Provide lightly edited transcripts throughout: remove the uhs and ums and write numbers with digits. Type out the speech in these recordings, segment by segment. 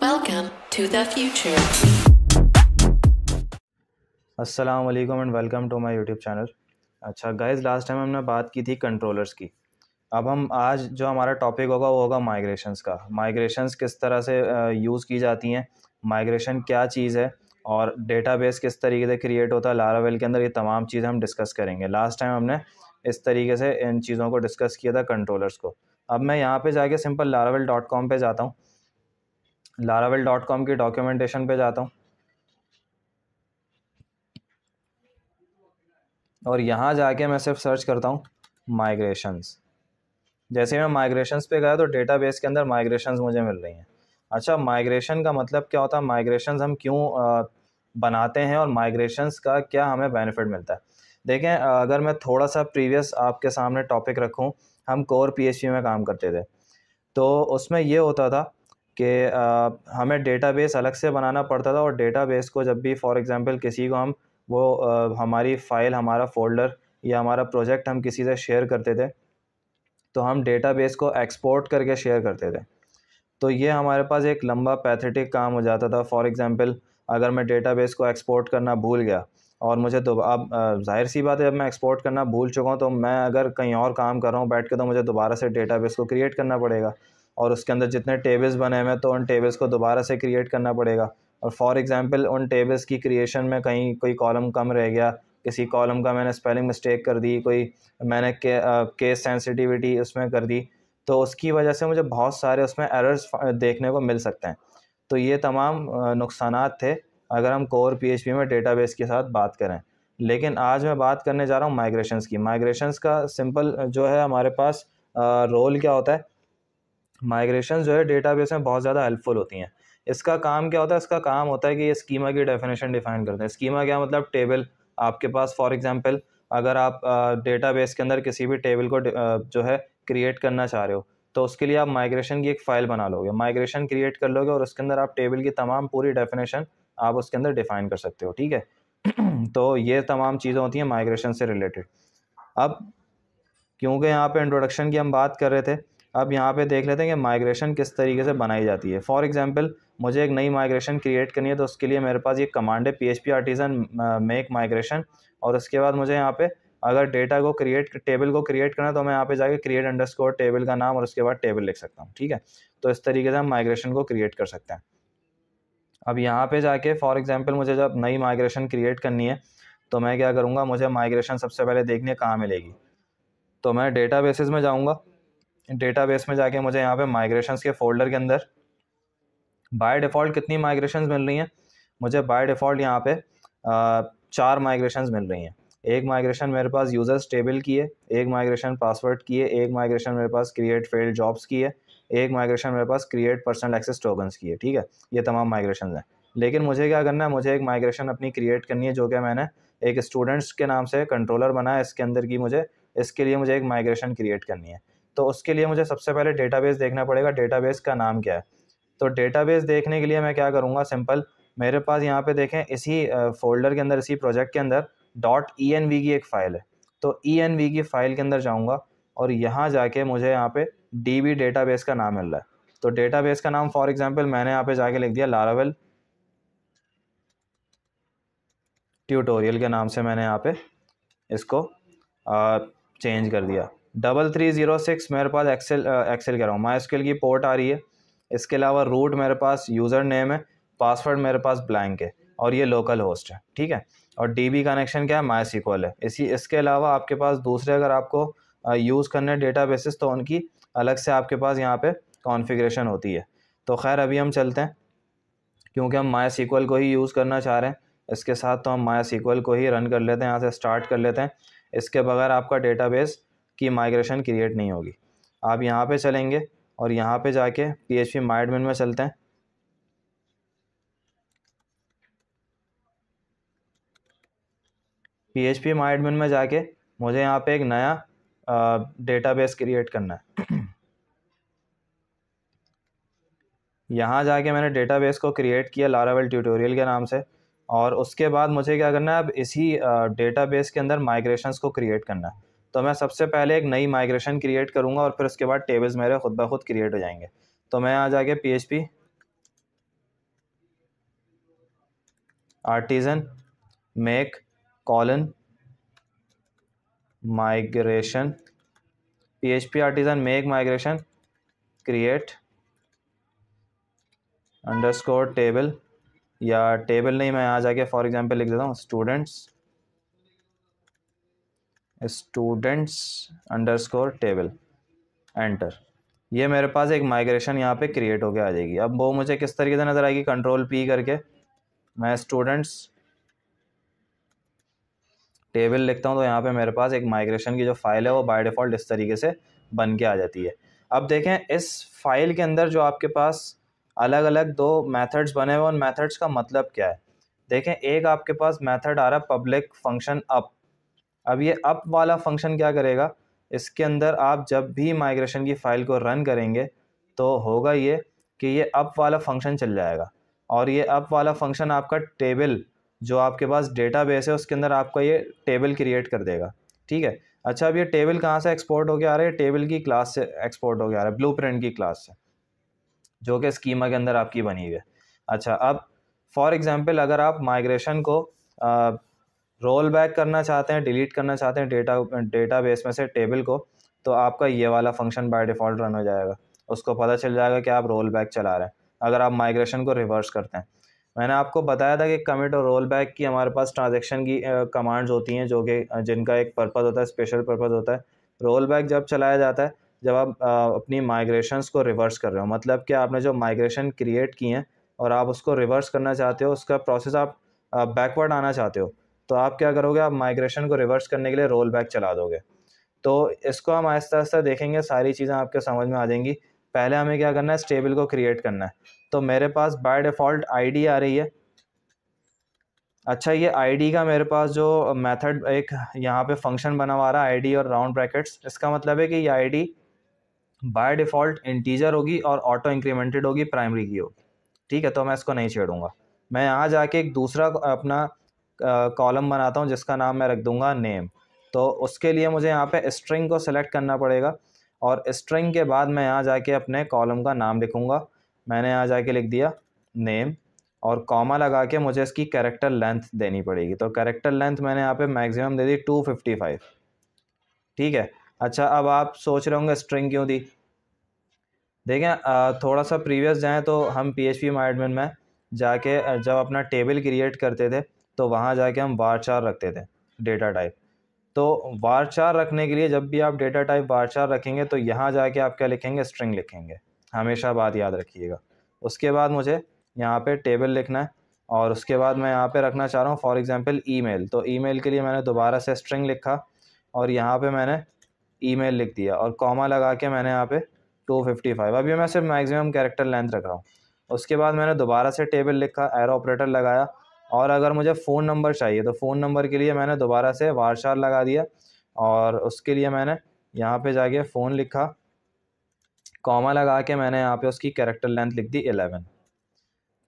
Welcome to the future. अस्सलाम वालेकुम and welcome to my YouTube channel. अच्छा guys, last time हमने बात की थी कंट्रोलर्स की। अब हम आज जो हमारा टॉपिक होगा वो होगा माइग्रेशंस का। माइग्रेशंस किस तरह से यूज़ की जाती हैं, माइग्रेशन क्या चीज़ है और डेटाबेस किस तरीके से क्रिएट होता है लारावेल के अंदर, ये तमाम चीज़ें हम डिस्कस करेंगे। लास्ट टाइम हमने इस तरीके से इन चीज़ों को डिस्कस किया था, कंट्रोलर्स को। अब मैं यहाँ पे जाके सिंपल laravel.com पे जाता हूँ, laravel.com की डॉक्यूमेंटेशन पे जाता हूँ और यहाँ जाके मैं सिर्फ सर्च करता हूँ माइग्रेशंस। जैसे मैं माइग्रेशंस पे गया तो डेटाबेस के अंदर माइग्रेशंस मुझे मिल रही हैं। अच्छा, माइग्रेशन का मतलब क्या होता है, माइग्रेशंस हम क्यों बनाते हैं और माइग्रेशंस का क्या हमें बेनिफिट मिलता है। देखें, अगर मैं थोड़ा सा प्रीवियस आपके सामने टॉपिक रखूं, हम कोर पीएचपी में काम करते थे तो उसमें ये होता था कि हमें डेटाबेस अलग से बनाना पड़ता था और डेटाबेस को जब भी फॉर एग्जांपल किसी को हम हमारी फ़ाइल, हमारा फ़ोल्डर या हमारा प्रोजेक्ट हम किसी से शेयर करते थे तो हम डेटाबेस को एक्सपोर्ट करके शेयर करते थे। तो ये हमारे पास एक लंबा पैथेटिक काम हो जाता था। फॉर एग्जांपल, अगर मैं डेटाबेस को एक्सपोर्ट करना भूल गया और मुझे तो अब जाहिर सी बात है, जब मैं एक्सपोर्ट करना भूल चुका हूँ तो मैं अगर कहीं और काम कर रहा हूँ बैठ के तो मुझे दोबारा से डेटाबेस को क्रिएट करना पड़ेगा और उसके अंदर जितने टेबल्स बने हुए हैं तो उन टेबल्स को दोबारा से क्रिएट करना पड़ेगा। और फॉर एग्जांपल उन टेबल्स की क्रिएशन में कहीं कोई कॉलम कम रह गया, किसी कॉलम का मैंने स्पेलिंग मिस्टेक कर दी, कोई मैंने केस सेंसिटिविटी उसमें कर दी, तो उसकी वजह से मुझे बहुत सारे उसमें एरर्स देखने को मिल सकते हैं। तो ये तमाम नुकसानात थे अगर हम कोर पीएचपी में डेटाबेस के साथ बात करें। लेकिन आज मैं बात करने जा रहा हूँ माइग्रेशंस की। माइग्रेशंस का सिंपल जो है हमारे पास रोल क्या होता है। माइग्रेशन जो है डेटाबेस में बहुत ज़्यादा हेल्पफुल होती हैं। इसका काम क्या होता है, इसका काम होता है कि ये स्कीमा की डेफिनेशन डिफाइन करते हैं। स्कीमा क्या मतलब, टेबल आपके पास फॉर एग्जांपल अगर आप डेटाबेस के अंदर किसी भी टेबल को जो है क्रिएट करना चाह रहे हो तो उसके लिए आप माइग्रेशन की एक फ़ाइल बना लोगे, माइग्रेशन क्रिएट कर लोगे और उसके अंदर आप टेबल की तमाम पूरी डेफिनेशन आप उसके अंदर डिफाइन कर सकते हो, ठीक है। तो ये तमाम चीज़ें होती हैं माइग्रेशन से रिलेटेड। अब क्योंकि यहाँ पे इंट्रोडक्शन की हम बात कर रहे थे, अब यहाँ पे देख लेते हैं कि माइग्रेशन किस तरीके से बनाई जाती है। फॉर एग्जांपल, मुझे एक नई माइग्रेशन क्रिएट करनी है तो उसके लिए मेरे पास ये कमांड है PHP आर्टिजन मेक माइग्रेशन। और उसके बाद मुझे यहाँ पे अगर डेटा को टेबल को क्रिएट करना है तो मैं यहाँ पे जाके क्रिएट अंडरस्कोर टेबल का नाम और उसके बाद टेबल लिख सकता हूँ, ठीक है। तो इस तरीके से हम माइग्रेशन को क्रिएट कर सकते हैं। अब यहाँ पे जाके फॉर एग्जाम्पल मुझे जब नई माइग्रेशन क्रिएट करनी है तो मैं क्या करूँगा, मुझे माइग्रेशन सबसे पहले देखनी है कहाँ मिलेगी। तो मैं डेटाबेसेस में जाऊँगा, डेटाबेस में जाके मुझे यहाँ पे माइग्रेशंस के फ़ोल्डर के अंदर बाय डिफ़ॉल्ट कितनी माइग्रेशंस मिल रही हैं, मुझे बाय डिफ़ॉल्ट यहाँ पे 4 माइग्रेशंस मिल रही हैं। एक माइग्रेशन मेरे पास यूज़र्स टेबल की है, एक माइग्रेशन पासवर्ड की है, एक माइग्रेशन मेरे पास क्रिएट फेल्ड जॉब्स की है, एक माइग्रेशन मेरे पास क्रिएट पर्सनल एक्सेस टोकन्स की है, ठीक है। ये तमाम माइग्रेशंस हैं। लेकिन मुझे क्या करना है, मुझे एक माइग्रेशन अपनी क्रिएट करनी है जो कि मैंने एक स्टूडेंट्स के नाम से कंट्रोलर बनाया इसके अंदर की, मुझे इसके लिए मुझे एक माइग्रेशन क्रिएट करनी है। तो उसके लिए मुझे सबसे पहले डेटाबेस देखना पड़ेगा, डेटाबेस का नाम क्या है। तो डेटाबेस देखने के लिए मैं क्या करूँगा, सिंपल मेरे पास यहाँ पे देखें इसी फ़ोल्डर के अंदर, इसी प्रोजेक्ट के अंदर .env की एक फ़ाइल है। तो env की फ़ाइल के अंदर जाऊँगा और यहाँ जाके मुझे यहाँ पे db डेटाबेस का नाम मिल रहा है। तो डेटाबेस का नाम फॉर एग्जांपल मैंने यहाँ पे जाके लिख दिया लारावेल ट्यूटोरियल के नाम से, मैंने यहाँ पे इसको चेंज कर दिया। 3306 मेरे पास एक्सेल कह रहा हूँ, माईएसक्यूएल की पोर्ट आ रही है। इसके अलावा रूट मेरे पास यूज़र नेम है, पासवर्ड मेरे पास ब्लैंक है और ये लोकल होस्ट है, ठीक है। और डीबी कनेक्शन क्या है, माईएसक्यूएल है। इसके अलावा आपके पास दूसरे अगर आपको यूज़ करने डेटाबेसेस तो उनकी अलग से आपके पास यहाँ पे कॉन्फ़िगरेशन होती है। तो खैर अभी हम चलते हैं, क्योंकि हम माईएसक्यूएल को ही यूज़ करना चाह रहे हैं इसके साथ, तो हम माईएसक्यूएल को ही रन कर लेते हैं, यहाँ से स्टार्ट कर लेते हैं। इसके बगैर आपका डेटाबेस की माइग्रेशन क्रिएट नहीं होगी। आप यहाँ पे चलेंगे और यहाँ पे जाके PHP माइडमिन में चलते हैं। PHP माइडमिन में जाके मुझे यहाँ पे एक नया डेटाबेस क्रिएट करना है। यहाँ जाके मैंने डेटाबेस को क्रिएट किया लारावेल ट्यूटोरियल के नाम से और उसके बाद मुझे क्या करना है, अब इसी डेटाबेस के अंदर माइग्रेशंस को क्रिएट करना है। तो मैं सबसे पहले एक नई माइग्रेशन क्रिएट करूँगा और फिर उसके बाद टेबल्स मेरे खुद ब खुद क्रिएट हो जाएंगे। तो मैं यहाँ जाके PHP artisan make colon migration, PHP artisan make migration create underscore table, या टेबल नहीं, मैं यहाँ जाके फॉर एग्जांपल लिख देता हूँ स्टूडेंट्स अंडरस्कोर टेबल, एंटर। ये मेरे पास एक माइग्रेशन यहाँ पे क्रिएट होके आ जाएगी। अब वो मुझे किस तरीके से नज़र आएगी, कंट्रोल P करके मैं स्टूडेंट्स टेबल लिखता हूँ तो यहाँ पे मेरे पास एक माइग्रेशन की जो फाइल है वो बाय डिफ़ॉल्ट इस तरीके से बन के आ जाती है। अब देखें इस फाइल के अंदर जो आपके पास अलग अलग दो मेथड्स बने हुए, उन मेथड्स का मतलब क्या है। देखें एक आपके पास मेथड आ रहा है पब्लिक फंक्शन अप। अब ये अप वाला फंक्शन क्या करेगा, इसके अंदर आप जब भी माइग्रेशन की फ़ाइल को रन करेंगे तो होगा ये कि ये अप वाला फंक्शन चल जाएगा, और ये अप वाला फंक्शन आपका टेबल जो आपके पास डेटाबेस है उसके अंदर आपका ये टेबल क्रिएट कर देगा। ठीक है। अच्छा, अब ये टेबल कहाँ से एक्सपोर्ट होके आ रहा है, टेबल की क्लास से एक्सपोर्ट होके आ रहा है, ब्लूप्रिंट की क्लास से, जो कि स्कीमा के अंदर आपकी बनी हुई है। अच्छा, अब फॉर एग्जांपल अगर आप माइग्रेशन को रोल बैक करना चाहते हैं, डिलीट करना चाहते हैं डेटाबेस में से टेबल को, तो आपका ये वाला फंक्शन बाय डिफ़ॉल्ट रन हो जाएगा। उसको पता चल जाएगा कि आप रोल बैक चला रहे हैं अगर आप माइग्रेशन को रिवर्स करते हैं। मैंने आपको बताया था कि कमिट और रोल बैक की हमारे पास ट्रांजैक्शन की कमांड्स होती हैं, जो कि जिनका एक पर्पज़ होता है, स्पेशल पर्पज़ होता है। रोल बैक जब चलाया जाता है जब आप अपनी माइग्रेशंस को रिवर्स कर रहे हो, मतलब कि आपने जो माइग्रेशन क्रिएट की हैं और आप उसको रिवर्स करना चाहते हो, उसका प्रोसेस आप बैकवर्ड आना चाहते हो, तो आप क्या करोगे, आप माइग्रेशन को रिवर्स करने के लिए रोल बैक चला दोगे। तो इसको हम आहिस्ता आहिस्ता देखेंगे, सारी चीज़ें आपके समझ में आ जाएंगी। पहले हमें क्या करना है, इस टेबल को क्रिएट करना है। तो मेरे पास बाय डिफ़ॉल्ट आईडी आ रही है। अच्छा, ये आईडी का मेरे पास जो मेथड एक यहाँ पे फंक्शन बना हुआ रहा है आईडी और राउंड ब्रैकेट्स, इसका मतलब है कि ये आईडी बाय डिफ़ॉल्ट इंटीजर होगी और ऑटो इंक्रीमेंटेड होगी, प्राइमरी की होगी। ठीक है, तो मैं इसको नहीं छेड़ूंगा। मैं यहाँ जाके एक दूसरा अपना कॉलम बनाता हूँ जिसका नाम मैं रख दूंगा नेम। तो उसके लिए मुझे यहाँ पे स्ट्रिंग को सेलेक्ट करना पड़ेगा, और स्ट्रिंग के बाद मैं यहाँ जाके अपने कॉलम का नाम लिखूँगा। मैंने यहाँ जाके लिख दिया नेम, और कॉमा लगा के मुझे इसकी कैरेक्टर लेंथ देनी पड़ेगी। तो कैरेक्टर लेंथ मैंने यहाँ पे मैक्सिमम दे दी 255। ठीक है। अच्छा, अब आप सोच रहे होंगे स्ट्रिंग क्यों दी। देखें थोड़ा सा प्रीवियस जाएं तो हम PHP एडमिन में जाके जब अपना टेबल क्रिएट करते थे तो वहाँ जाके हम varchar रखते थे डेटा टाइप। तो varchar रखने के लिए जब भी आप डेटा टाइप varchar रखेंगे तो यहाँ जाके आप क्या लिखेंगे, स्ट्रिंग लिखेंगे। हमेशा बात याद रखिएगा। उसके बाद मुझे यहाँ पे टेबल लिखना है, और उसके बाद मैं यहाँ पे रखना चाह रहा हूँ फॉर एग्जांपल ईमेल। तो ईमेल के लिए मैंने दोबारा से स्ट्रिंग लिखा, और यहाँ पे मैंने ईमेल लिख दिया, और कॉमा लगा के मैंने यहाँ पे 255। अभी मैं सिर्फ मैक्सिमम कैरेक्टर लेंथ रख रहा हूँ। उसके बाद मैंने दोबारा से टेबल लिखा, एरो ऑपरेटर लगाया, और अगर मुझे फ़ोन नंबर चाहिए तो फ़ोन नंबर के लिए मैंने दोबारा से varchar लगा दिया, और उसके लिए मैंने यहाँ पे जाके फ़ोन लिखा, कॉमा लगा के मैंने यहाँ पे उसकी कैरेक्टर लेंथ लिख दी 11।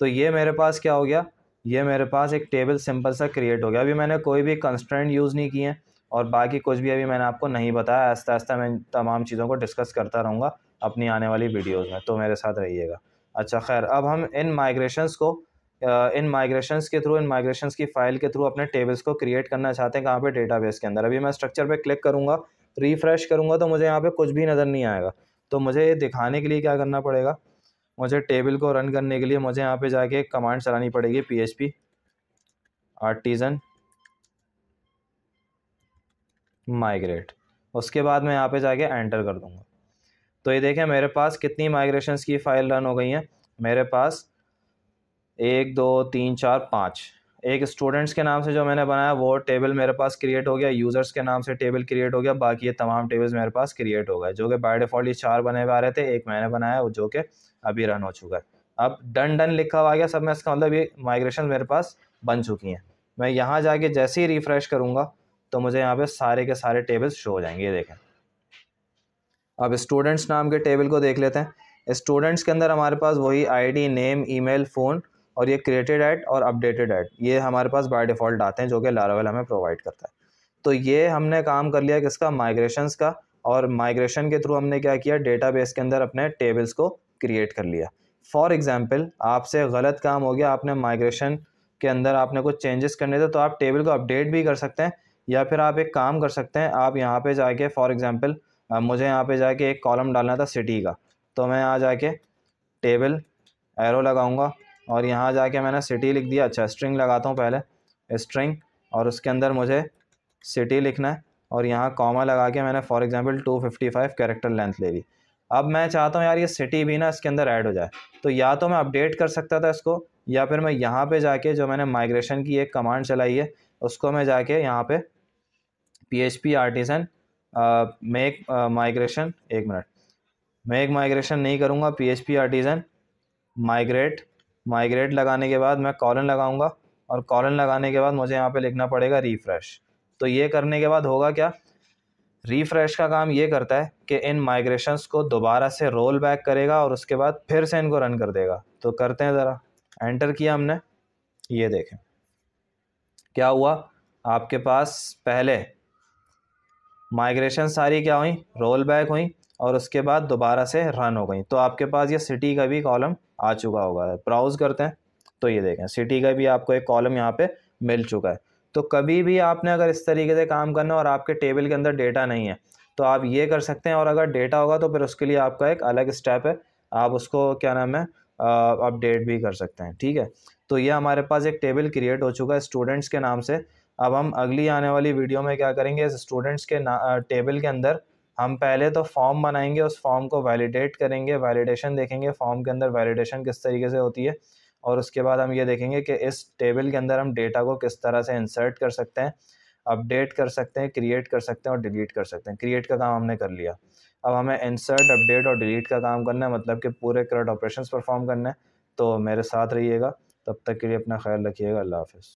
तो ये मेरे पास क्या हो गया, ये मेरे पास एक टेबल सिंपल सा क्रिएट हो गया। अभी मैंने कोई भी कंस्ट्रेंट यूज़ नहीं किए, और बाकी कुछ भी अभी मैंने आपको नहीं बताया। आहिस्ता आहिस्ता मैं तमाम चीज़ों को डिस्कस करता रहूँगा अपनी आने वाली वीडियोज़ में, तो मेरे साथ रहिएगा। अच्छा खैर, अब हम इन माइग्रेशंस की फ़ाइल के थ्रू अपने टेबल्स को क्रिएट करना चाहते हैं। कहाँ पे, डेटाबेस के अंदर। अभी मैं स्ट्रक्चर पे क्लिक करूँगा, रिफ़्रेश करूँगा तो मुझे यहाँ पे कुछ भी नज़र नहीं आएगा। तो मुझे ये दिखाने के लिए क्या करना पड़ेगा, मुझे टेबल को रन करने के लिए मुझे यहाँ पे जाके एक कमांड चलानी पड़ेगी, PHP आर्टिजन माइग्रेट। उसके बाद मैं यहाँ पे जाके एंटर कर दूँगा। तो ये देखें मेरे पास कितनी माइग्रेशंस की फ़ाइल रन हो गई हैं। मेरे पास 1 2 3 4 5। एक स्टूडेंट्स के नाम से जो मैंने बनाया वो टेबल मेरे पास क्रिएट हो गया, यूज़र्स के नाम से टेबल क्रिएट हो गया, बाकी ये तमाम टेबल्स मेरे पास क्रिएट हो गए, जो कि बाय डिफ़ॉल्ट ये 4 बने हुए आ रहे थे, एक मैंने बनाया जो कि अभी रन हो चुका है। अब डन डन लिखा हुआ आ गया सब में, इसका मतलब ये माइग्रेशन मेरे पास बन चुकी हैं। मैं यहाँ जाके जैसे ही रिफ़्रेश करूँगा तो मुझे यहाँ पे सारे के सारे टेबल्स शो हो जाएंगे। ये देखें। अब स्टूडेंट्स नाम के टेबल को देख लेते हैं। स्टूडेंट्स के अंदर हमारे पास वही आईडी, नेम, ईमेल, फ़ोन, और ये क्रिएटेड ऐट और अपडेटेड ऐट, ये हमारे पास बाय डिफ़ॉल्ट आते हैं, जो कि लारावेल हमें प्रोवाइड करता है। तो ये हमने काम कर लिया किसका, माइग्रेशंस का। और माइग्रेशन के थ्रू हमने क्या किया, डेटाबेस के अंदर अपने टेबल्स को क्रिएट कर लिया। फॉर एग्जांपल आपसे गलत काम हो गया, आपने माइग्रेशन के अंदर आपने कुछ चेंजेस करने थे तो आप टेबल को अपडेट भी कर सकते हैं, या फिर आप एक काम कर सकते हैं, आप यहाँ पे जाके फॉर एग्जांपल मुझे यहाँ पे जाके एक कॉलम डालना था सिटी का, तो मैं यहाँ जाके टेबल एरो लगाऊंगा और यहाँ जाके मैंने सिटी लिख दिया। अच्छा, स्ट्रिंग लगाता हूँ पहले, स्ट्रिंग, और उसके अंदर मुझे सिटी लिखना है और यहाँ कॉमा लगा के मैंने फॉर एग्जांपल 255 कैरेक्टर लेंथ ले ली। अब मैं चाहता हूँ यार ये सिटी भी ना इसके अंदर ऐड हो जाए, तो या तो मैं अपडेट कर सकता था इसको, या फिर मैं यहाँ पे जाके जो मैंने माइग्रेशन की एक कमांड चलाई है उसको मैं जाके यहाँ पे PHP आर्टिसन मेक माइग्रेशन, एक मिनट, मेक माइग्रेशन नहीं करूँगा, PHP आर्टिसन माइग्रेट लगाने के बाद मैं कॉलन लगाऊंगा और कॉलन लगाने के बाद मुझे यहाँ पे लिखना पड़ेगा रिफ्रेश। तो ये करने के बाद होगा क्या, रिफ्रेश का काम ये करता है कि इन माइग्रेशंस को दोबारा से रोल बैक करेगा और उसके बाद फिर से इनको रन कर देगा। तो करते हैं ज़रा, एंटर किया हमने, ये देखें क्या हुआ, आपके पास पहले माइग्रेशन सारी क्या हुई, रोल बैक हुई और उसके बाद दोबारा से रन हो गई। तो आपके पास ये सिटी का भी कॉलम आ चुका होगा। ब्राउज़ करते हैं तो ये देखें सिटी का भी आपको एक कॉलम यहाँ पे मिल चुका है। तो कभी भी आपने अगर इस तरीके से काम करना और आपके टेबल के अंदर डेटा नहीं है तो आप ये कर सकते हैं, और अगर डेटा होगा तो फिर उसके लिए आपका एक अलग स्टेप है, आप उसको क्या नाम है अपडेट भी कर सकते हैं। ठीक है, तो ये हमारे पास एक टेबल क्रिएट हो चुका है स्टूडेंट्स के नाम से। अब हम अगली आने वाली वीडियो में क्या करेंगे, स्टूडेंट्स के टेबल के अंदर हम पहले तो फॉर्म बनाएंगे, उस फॉर्म को वैलिडेट करेंगे, वैलिडेशन देखेंगे फॉर्म के अंदर वैलिडेशन किस तरीके से होती है, और उसके बाद हम ये देखेंगे कि इस टेबल के अंदर हम डेटा को किस तरह से इंसर्ट कर सकते हैं, अपडेट कर सकते हैं, क्रिएट कर सकते हैं और डिलीट कर सकते हैं। क्रिएट का काम हमने कर लिया, अब हमें इंसर्ट, अपडेट और डिलीट का काम करना है, मतलब कि पूरे करंट ऑपरेशंस परफॉर्म करना है। तो मेरे साथ रहिएगा, तब तक के लिए अपना ख्याल रखिएगा। अल्लाह हाफ़िज़।